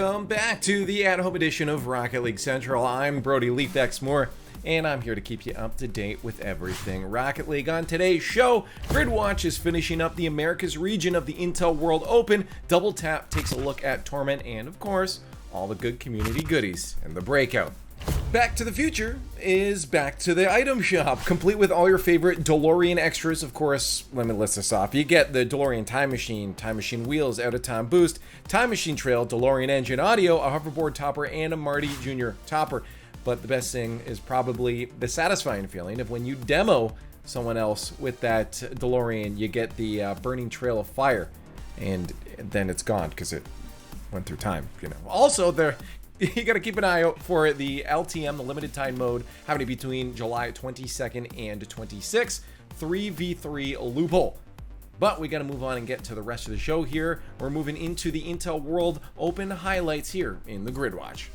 Welcome back to the at-home edition of Rocket League Central. I'm Brody LeafXMoore, and I'm here to keep you up to date with everything Rocket League. On today's show, Gridwatch is finishing up the Americas region of the Intel World Open. Double Tap takes a look at Torment, and of course, all the good community goodies in the breakout. Back to the Future is back to the item shop, complete with all your favorite DeLorean extras. Of course, let me list this off. You get the DeLorean Time Machine wheels, out of time boost, Time Machine trail, DeLorean engine audio, a hoverboard topper, and a Marty Jr. topper. But the best thing is probably the satisfying feeling of when you demo someone else with that DeLorean, you get the burning trail of fire, and then it's gone because it went through time, you know. Also, you got to keep an eye out for the LTM, the limited time mode, happening between July 22nd and 26th, 3v3 loophole. But we got to move on and get to the rest of the show here. We're moving into the Intel World Open highlights here in the Gridwatch.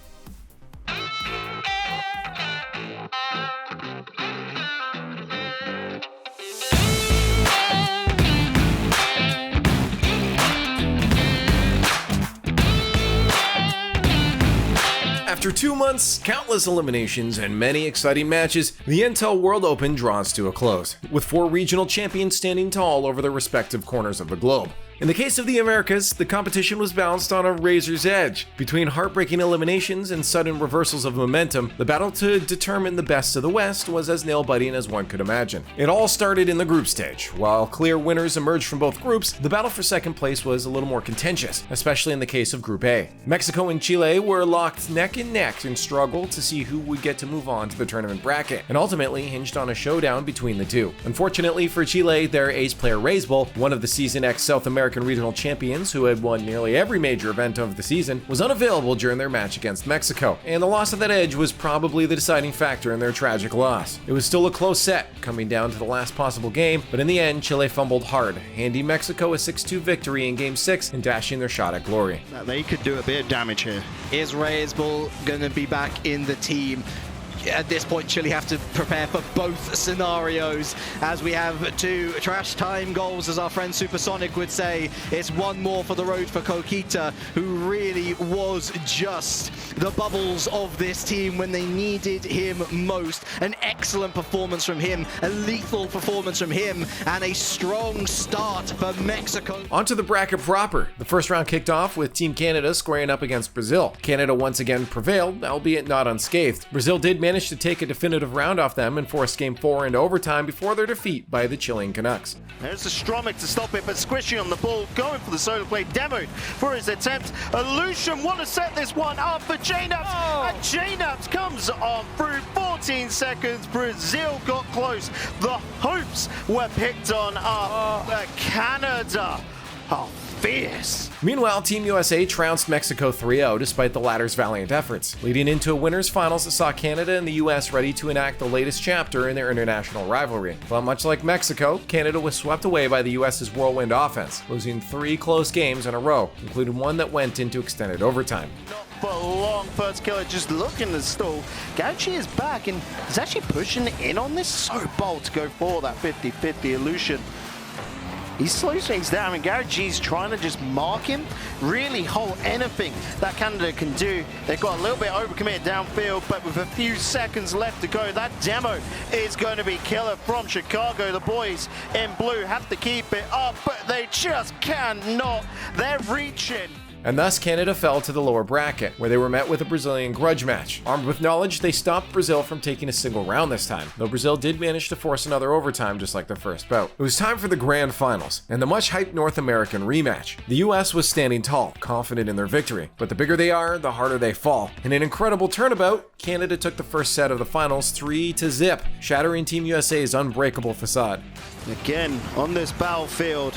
After 2 months, countless eliminations, and many exciting matches, the Intel World Open draws to a close, with 4 regional champions standing tall over their respective corners of the globe. In the case of the Americas, the competition was balanced on a razor's edge. Between heartbreaking eliminations and sudden reversals of momentum, the battle to determine the best of the West was as nail-biting as one could imagine. It all started in the group stage. While clear winners emerged from both groups, the battle for second place was a little more contentious, especially in the case of Group A. Mexico and Chile were locked neck and neck and struggled to see who would get to move on to the tournament bracket, and ultimately hinged on a showdown between the two. Unfortunately for Chile, their ace player Reysbull, one of the Season X South American regional champions who had won nearly every major event of the season, was unavailable during their match against Mexico, and the loss of that edge was probably the deciding factor in their tragic loss. It was still a close set, coming down to the last possible game, but in the end, Chile fumbled hard, handing Mexico a 6-2 victory in Game 6 and dashing their shot at glory. They could do a bit of damage here. Is Reysbull going to be back in the team? At this point, Chile have to prepare for both scenarios, as we have 2 trash time goals, as our friend SUP3RSoN1K would say. It's one more for the road for Coquita, who really was just the bubbles of this team when they needed him most. An excellent performance from him, a lethal performance from him, and a strong start for Mexico. Onto the bracket proper. The first round kicked off with Team Canada squaring up against Brazil. Canada once again prevailed, albeit not unscathed. Brazil did manage to take a definitive round off them and force Game 4 into overtime before their defeat by the Chilean Canucks. There's the Stromic to stop it, but Squishy on the ball, going for the solo play, demoed for his attempt. Illusion want to set this one up for JNaps, and JNaps comes on through 14 seconds. Brazil got close. The hopes were picked on up. Canada, fierce. Meanwhile, Team USA trounced Mexico 3-0 despite the latter's valiant efforts, leading into a winners finals that saw Canada and the US ready to enact the latest chapter in their international rivalry. But much like Mexico, Canada was swept away by the US's whirlwind offense, losing 3 close games in a row, including one that went into extended overtime. Not for long. First killer just looking to stall. Gauchi is back and is actually pushing in on this. So bold to go for that 50-50 illusion. He slows things down, and Garrett G's trying to just mark him, really hold anything that Canada can do. They've got a little bit overcommitted downfield, but with a few seconds left to go, that demo is going to be killer from Chicago. The boys in blue have to keep it up, but they just cannot. They're reaching. And thus Canada fell to the lower bracket, where they were met with a Brazilian grudge match. Armed with knowledge, they stopped Brazil from taking a single round this time, though Brazil did manage to force another overtime just like their first bout. It was time for the grand finals, and the much-hyped North American rematch. The US was standing tall, confident in their victory, but the bigger they are, the harder they fall. In an incredible turnabout, Canada took the first set of the finals 3-0, shattering Team USA's unbreakable facade. Again, on this battlefield,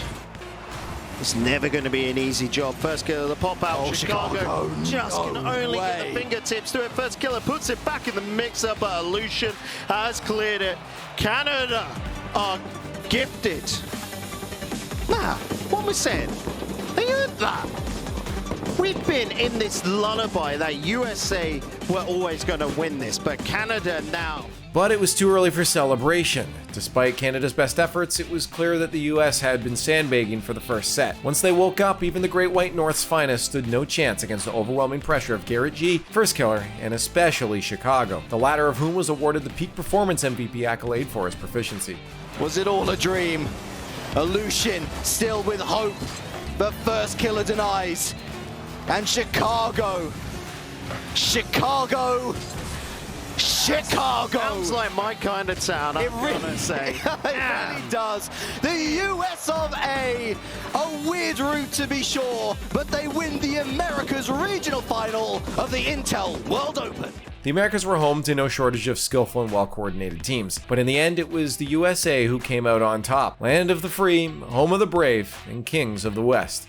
it's never going to be an easy job. First killer, the pop out. Chicago just can only get the fingertips to it. First killer puts it back in the mixer, but Illusion has cleared it. Canada are gifted. Nah, what am I saying? Think of that. We've been in this lullaby that USA were always going to win this, but Canada now. But it was too early for celebration. Despite Canada's best efforts, it was clear that the US had been sandbagging for the first set. Once they woke up, even the Great White North's finest stood no chance against the overwhelming pressure of Garrett G, First Killer, and especially Chicago, the latter of whom was awarded the Peak Performance MVP accolade for his proficiency. Was it all a dream? Illusion still with hope, but First Killer denies. And Chicago. Sounds like my kind of town, I'm gonna say. It really does. The US of A weird route to be sure, but they win the Americas regional final of the Intel World Open. The Americas were home to no shortage of skillful and well-coordinated teams, but in the end it was the USA who came out on top. Land of the free, home of the brave, and kings of the West.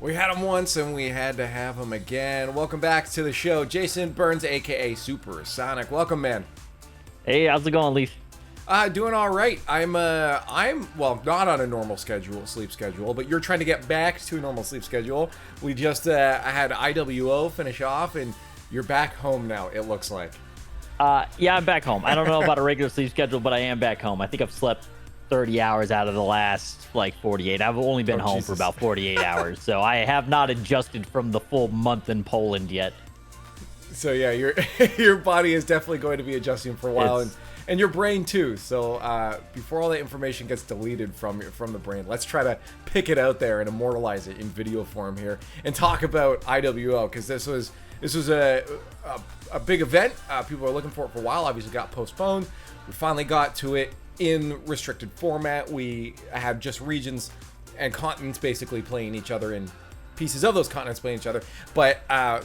We had him once and we had to have him again. Welcome back to the show, Jason Burns, aka SUP3RSoN1K. Welcome, man. Hey, how's it going, Leaf? Doing all right. I'm well, not on a normal sleep schedule, but you're trying to get back to a normal sleep schedule. We just I had IWO finish off, and you're back home now. It looks like. Yeah, I'm back home. I don't know about a regular sleep schedule, but I am back home. I think I've slept 30 hours out of the last 48. I've only been home for about 48 hours, so I have not adjusted from the full month in Poland yet. So yeah, your body is definitely going to be adjusting for a while, and your brain too. So before all that information gets deleted from the brain, let's try to pick it out there and immortalize it in video form here and talk about IWO, because this was a big event. People were looking for it for a while. Obviously got postponed. We finally got to it in restricted format. We had just regions and continents basically playing each other, in pieces of those continents playing each other, but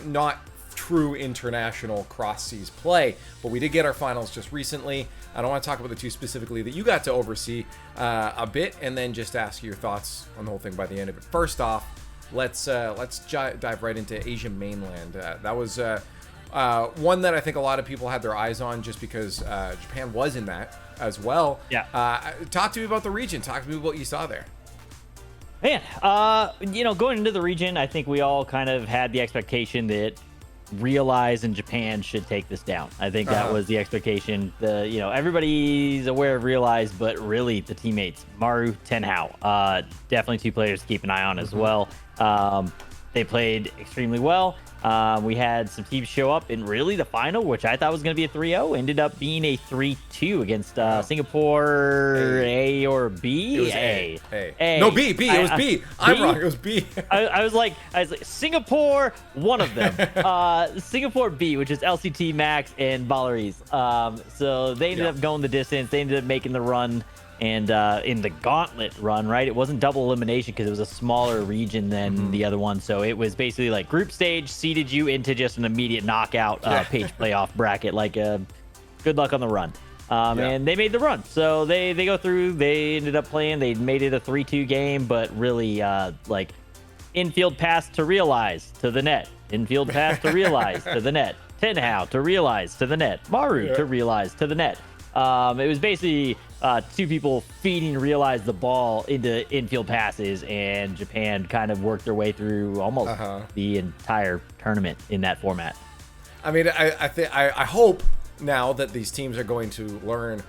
not true international cross-seas play. But we did get our finals just recently. I don't want to talk about the two specifically that you got to oversee a bit, and then just ask you your thoughts on the whole thing by the end of it. First off, let's dive right into Asia mainland. That was one that I think a lot of people had their eyes on, just because Japan was in that as well. Yeah. Talk to me about the region. Talk to me about what you saw there. Man, going into the region, I think we all kind of had the expectation that Realize and Japan should take this down. I think that was the expectation. Everybody's aware of Realize, but really the teammates, Maru, Tenhao, definitely two players to keep an eye on as well. They played extremely well. We had some teams show up in really the final, which I thought was going to be a 3-0, ended up being a 3-2 against Singapore. A or B? It was A. No, B. It was B. I'm wrong. It was B. I was like Singapore, one of them. Singapore B, which is LCT, Max, and Balleries. So they ended up going the distance. They ended up making the run. And in the gauntlet run, right, it wasn't double elimination because it was a smaller region than the other one. So it was basically like group stage seeded you into just an immediate knockout page playoff bracket. Like, good luck on the run. And they made the run. So they go through. They ended up playing. They made it a 3-2 game, but really infield pass to Realize to the net. Infield pass to Realize to the net. Tenhao to Realize to the net. Maru to Realize to the net. It was basically two people feeding Realize the ball into infield passes, and Japan kind of worked their way through almost the entire tournament in that format. I mean, I hope now that these teams are going to learn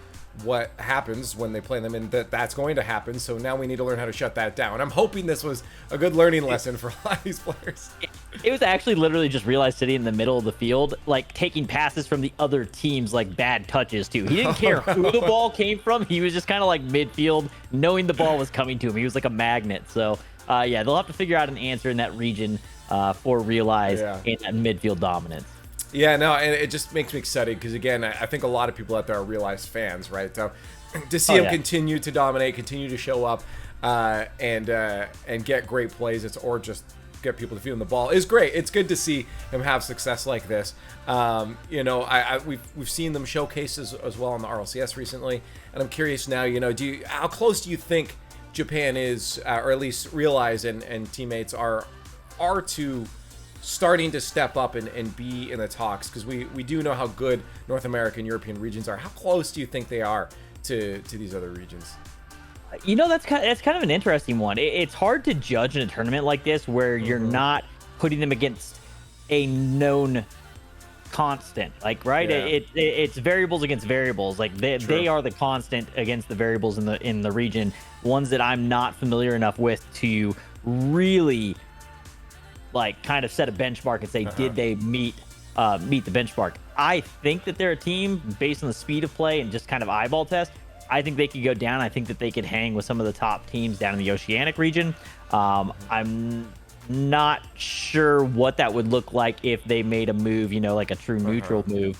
what happens when they play them, and that's going to happen. So now we need to learn how to shut that down. I'm hoping this was a good learning lesson for a lot of these players. It was actually literally just Realize sitting in the middle of the field, like taking passes from the other teams, like bad touches too. He didn't care who the ball came from. He was just kind of like midfield, knowing the ball was coming to him. He was like a magnet. So they'll have to figure out an answer in that region for Realize in that midfield dominance. Yeah, no, and it just makes me excited because, again, I think a lot of people out there are Realize fans, right? So to see him continue to dominate, continue to show up, and get great plays, or just get people to feed him the ball is great. It's good to see him have success like this. We've seen them showcase as well on the RLCS recently, and I'm curious now. How close do you think Japan is, or at least Realize and teammates are to starting to step up and be in the talks? Because we do know how good North American, European regions are. How close do you think they are to these other regions? That's kind of an interesting one. It's hard to judge in a tournament like this where you're not putting them against a known constant, like, right? Yeah. It's variables against variables. Like they are the constant against the variables in the region, ones that I'm not familiar enough with to really like kind of set a benchmark and say, did they meet the benchmark? I think that they're a team based on the speed of play and just kind of eyeball test. I think they could go down. I think that they could hang with some of the top teams down in the Oceanic region. I'm not sure what that would look like if they made a move, like a true neutral move,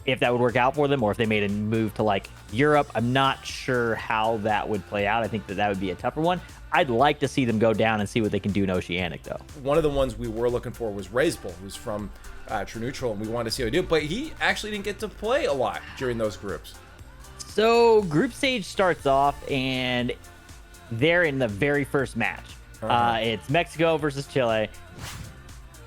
if that would work out for them, or if they made a move to like Europe. I'm not sure how that would play out. I think that would be a tougher one. I'd like to see them go down and see what they can do in Oceanic, though. One of the ones we were looking for was Razebull, who's from True Neutral, and we wanted to see how he did, but he actually didn't get to play a lot during those groups. So group stage starts off, and they're in the very first match. It's Mexico versus Chile.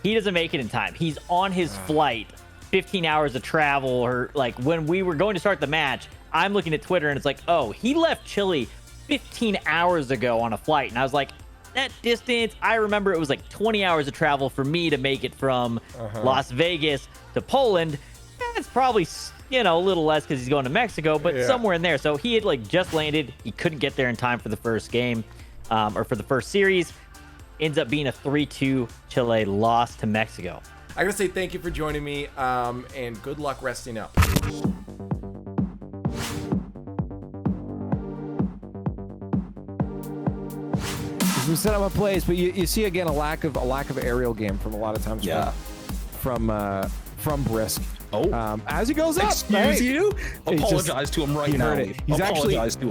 He doesn't make it in time. He's on his flight, 15 hours of travel, or like when we were going to start the match, I'm looking at Twitter and it's like, oh, he left Chile 15 hours ago on a flight. And I was like, that distance, I remember it was like 20 hours of travel for me to make it from Las Vegas to Poland. That's probably, a little less because he's going to Mexico, but somewhere in there. So he had like just landed. He couldn't get there in time for the first game. Or for the first series. Ends up being a 3-2 Chile loss to Mexico. I gotta say thank you for joining me, and good luck resting up. We set up a plays, but you see again a lack of aerial game from a lot of times. From Brisk. As he goes up. Excuse you? Apologize to him right now.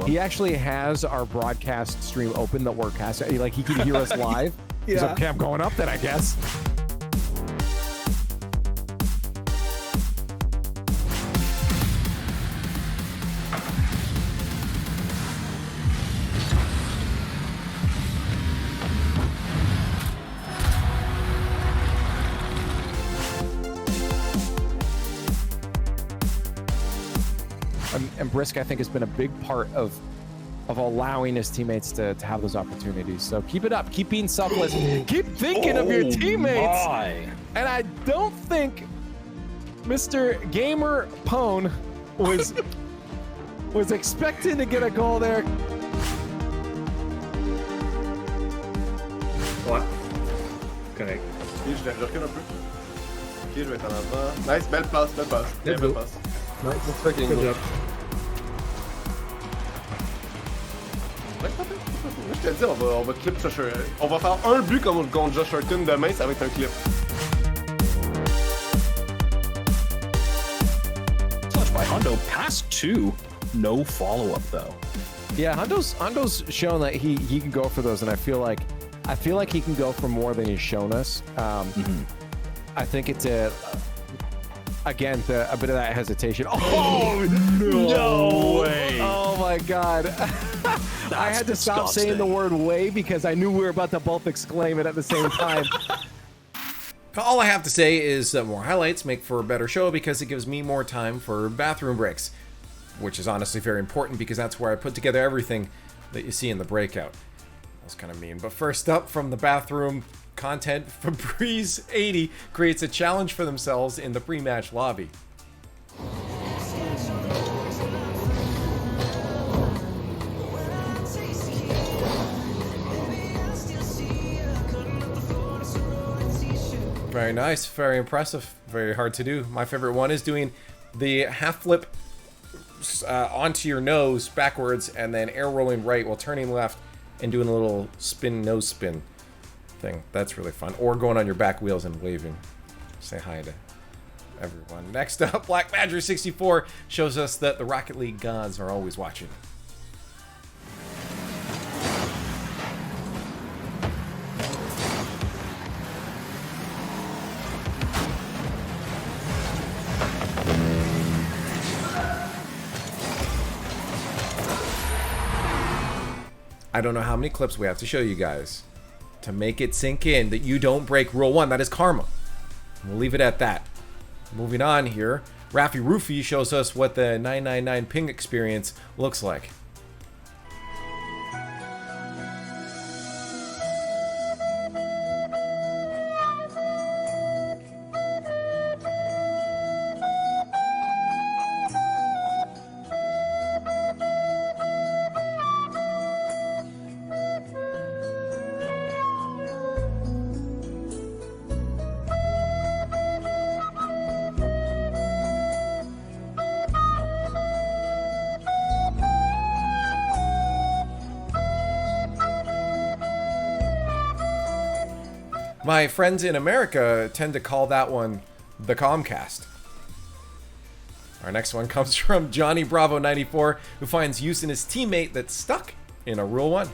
He actually has our broadcast stream open that we're casting. Like he can hear us live. He's like, okay, I'm going up then, I guess. And Brisk, I think, has been a big part of allowing his teammates to have those opportunities. So keep it up. Keep being selfless. Keep thinking of your teammates. And I don't think Mr. Gamer Pone was expecting to get a goal there. Ouais. Correct. Ok, je recule un peu. Ok, je vais être en avant. Nice, belle passe. Belle passe. Nice, that's fucking good job. Je te dis, on va clip Josh. On va faire un but contre Josh Horton demain, ça va être un clip. Touch by Hondo, pass 2, no follow-up though. Yeah, Hondo's shown that he can go for those, and I feel like he can go for more than he's shown us. I think it's again, a bit of that hesitation. Oh, no way. Oh, my God. I had to stop saying the word way because I knew we were about to both exclaim it at the same time. All I have to say is that more highlights make for a better show because it gives me more time for bathroom breaks, which is honestly very important because that's where I put together everything that you see in the breakout. That's kind of mean. But first up from the bathroom content, Febreze80 creates a challenge for themselves in the pre-match lobby. Very nice, very impressive, very hard to do. My favorite one is doing the half flip onto your nose backwards and then air rolling right while turning left and doing a little spin, nose spin thing. That's really fun. Or going on your back wheels and waving. Say hi to everyone. Next up, Black Badger 64 shows us that the Rocket League gods are always watching. I don't know how many clips we have to show you guys to make it sink in that you don't break rule 1. That is karma. We'll leave it at that. Moving on here, Raffy Roofy shows us what the 999 ping experience looks like. My friends in America tend to call that one the Comcast. Our next one comes from Johnny Bravo 94, who finds use in his teammate that's stuck in a Rule 1.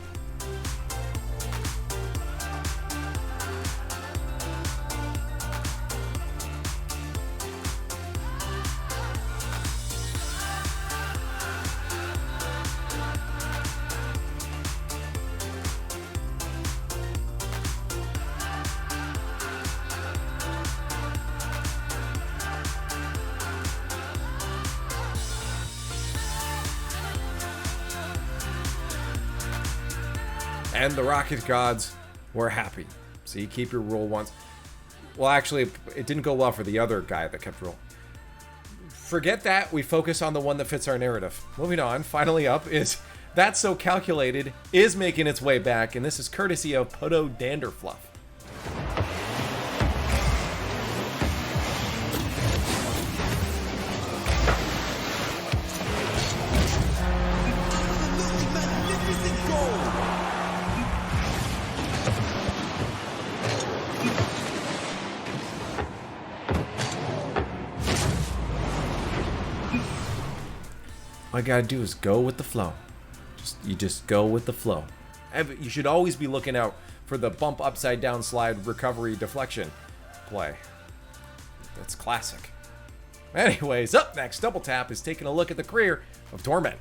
And the Rocket Gods were happy. See, keep your Rule 1s. Well, actually, it didn't go well for the other guy that kept Rule. Forget that. We focus on the one that fits our narrative. Moving on, finally up is That's So Calculated is making its way back, and this is courtesy of Poto Danderfluff. All you gotta do is go with the flow. You just go with the flow. You should always be looking out for the bump upside down slide recovery deflection play. That's classic. Anyways, up next, Double Tap is taking a look at the career of Torment.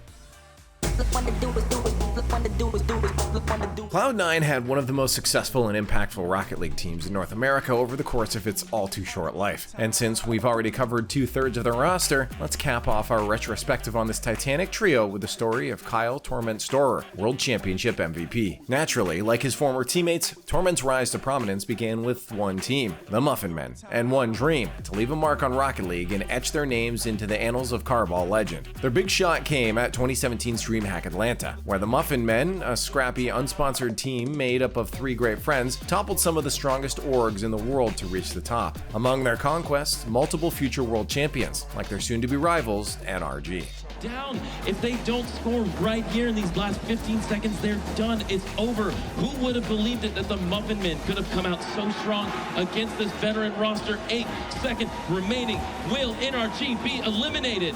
Cloud9 had one of the most successful and impactful Rocket League teams in North America over the course of its all-too-short life. And since we've already covered 2/3 of the roster, let's cap off our retrospective on this titanic trio with the story of Kyle Torment Storer, World Championship MVP. Naturally, like his former teammates, Torment's rise to prominence began with one team, the Muffin Men, and one dream, to leave a mark on Rocket League and etch their names into the annals of Carball legend. Their big shot came at 2017's DreamHack Atlanta, where the Muffin Men, a scrappy, unsponsored team made up of 3 great friends, toppled some of the strongest orgs in the world to reach the top. Among their conquests, multiple future world champions, like their soon-to-be rivals, NRG. Down. If they don't score right here in these last 15 seconds, they're done. It's over. Who would have believed it that the Muffin Men could have come out so strong against this veteran roster? 8 seconds remaining. Will NRG be eliminated?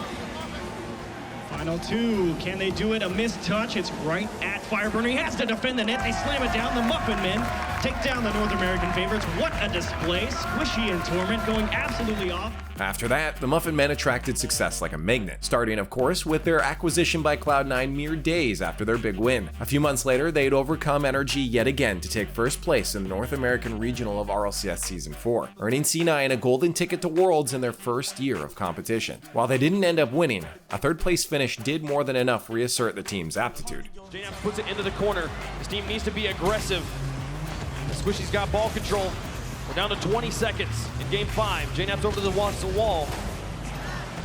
Final 2, can they do it? A missed touch, it's right at Fireburner. He has to defend the net, they slam it down. The Muffin Men take down the North American favorites. What a display. Squishy and Torment going absolutely off. After that, the Muffin Men attracted success like a magnet, starting of course with their acquisition by Cloud9 mere days after their big win. A few months later, they'd overcome NRG yet again to take first place in the North American Regional of RLCS Season 4, earning C9 a golden ticket to Worlds in their first year of competition. While they didn't end up winning, a 3rd place finish did more than enough to reassert the team's aptitude. JNAP puts it into the corner. This team needs to be aggressive. Squishy's got ball control. We're down to 20 seconds in game 5. JNAP's over to the wall.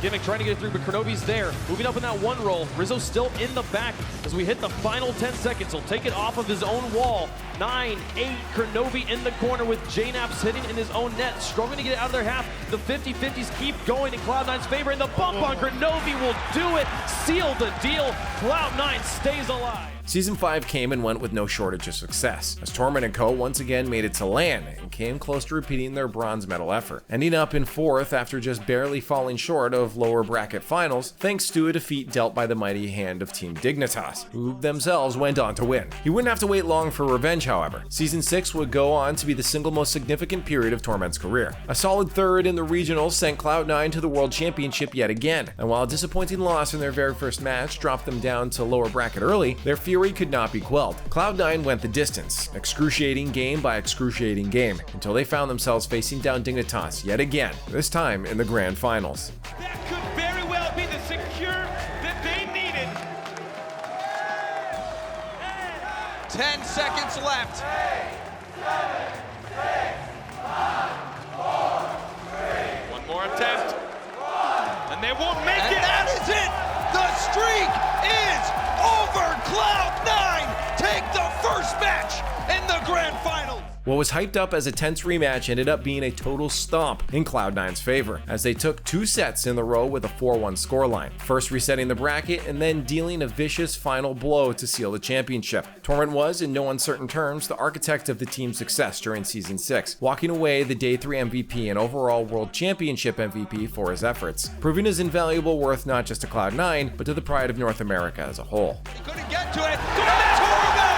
Gimmick trying to get it through, but Kronovi's there. Moving up in that 1 roll. Rizzo's still in the back as we hit the final 10 seconds. He'll take it off of his own wall. 9, 8, Kronovi in the corner with JNAP's hitting in his own net. Struggling to get it out of their half. The 50-50s keep going in Cloud9's favor, and the bump on Kronovi will do it. Seal the deal. Cloud9 stays alive. Season 5 came and went with no shortage of success, as Torment and Co. once again made it to LAN and came close to repeating their bronze medal effort, ending up in 4th after just barely falling short of lower bracket finals thanks to a defeat dealt by the mighty hand of Team Dignitas, who themselves went on to win. He wouldn't have to wait long for revenge, however. Season 6 would go on to be the single most significant period of Torment's career. A solid 3rd in the regionals sent Cloud9 to the World Championship yet again, and while a disappointing loss in their very first match dropped them down to lower bracket early, their fury could not be quelled. Cloud9 went the distance, excruciating game by excruciating game, until they found themselves facing down Dignitas yet again, this time in the grand finals. That could very well be the secure that they needed. 10 seconds left. 1 more attempt. And they won't make And it. that is it. The streak is over. Cloud9 take the first match in the grand finals. What was hyped up as a tense rematch ended up being a total stomp in Cloud9's favor, as they took 2 sets in a row with a 4-1 scoreline, first resetting the bracket and then dealing a vicious final blow to seal the championship. Torment was, in no uncertain terms, the architect of the team's success during Season 6, walking away the Day 3 MVP and overall World Championship MVP for his efforts, proving his invaluable worth not just to Cloud9, but to the pride of North America as a whole. He couldn't get to it. Torment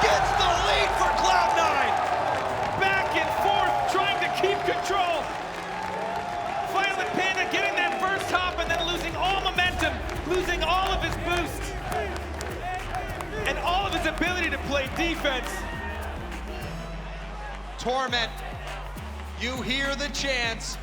gets the lead for Cloud9. Back and forth, trying to keep control. Violent Panda getting that first hop and then losing all momentum, losing all of his boost, and all of his ability to play defense. Torment, you hear the chants,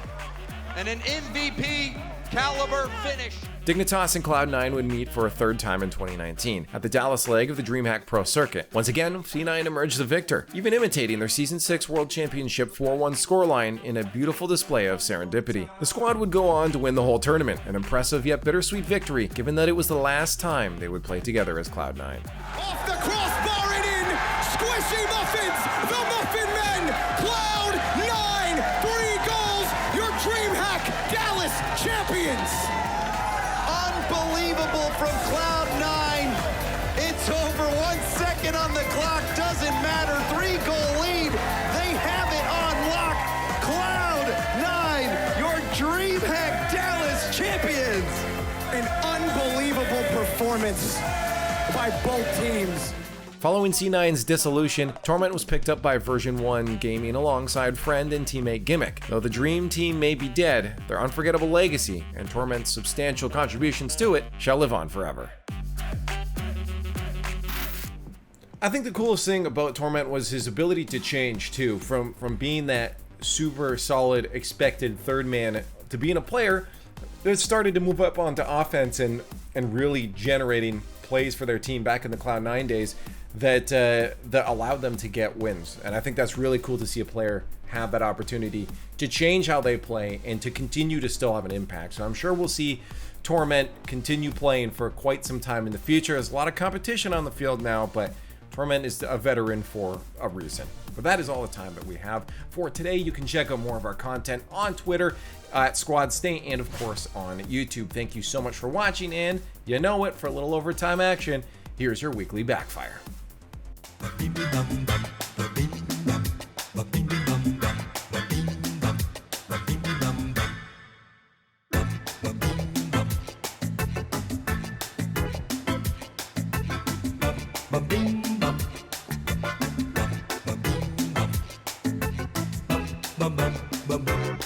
and an MVP caliber finish. Dignitas and Cloud9 would meet for a 3rd time in 2019 at the Dallas leg of the DreamHack Pro Circuit. Once again, C9 emerged the victor, even imitating their Season 6 World Championship 4-1 scoreline in a beautiful display of serendipity. The squad would go on to win the whole tournament, an impressive yet bittersweet victory given that it was the last time they would play together as Cloud9. Off the crossbar and in, squishy muffins, the Muffin Men, Cloud9, 3 goals, your DreamHack Dallas champions. Unbelievable from Cloud9. It's over 1 second on the clock, doesn't matter, 3-goal lead. They have it on lock. Cloud9, your DreamHack Dallas champions. An unbelievable performance by both teams. Following C9's dissolution, Torment was picked up by Version 1 Gaming alongside friend and teammate Gimmick. Though the Dream Team may be dead, their unforgettable legacy and Torment's substantial contributions to it shall live on forever. I think the coolest thing about Torment was his ability to change too, from being that super solid expected 3rd man to being a player that started to move up onto offense and really generating plays for their team back in the Cloud9 days that allowed them to get wins. And I think that's really cool to see a player have that opportunity to change how they play and to continue to still have an impact. So I'm sure we'll see Torment continue playing for quite some time in the future. There's a lot of competition on the field now, but Torment is a veteran for a reason. But that is all the time that we have for today. You can check out more of our content on Twitter at Squad State and of course on YouTube. Thank you so much for watching, and you know it, for a little overtime action, here's your weekly backfire. Bum bum bum bum.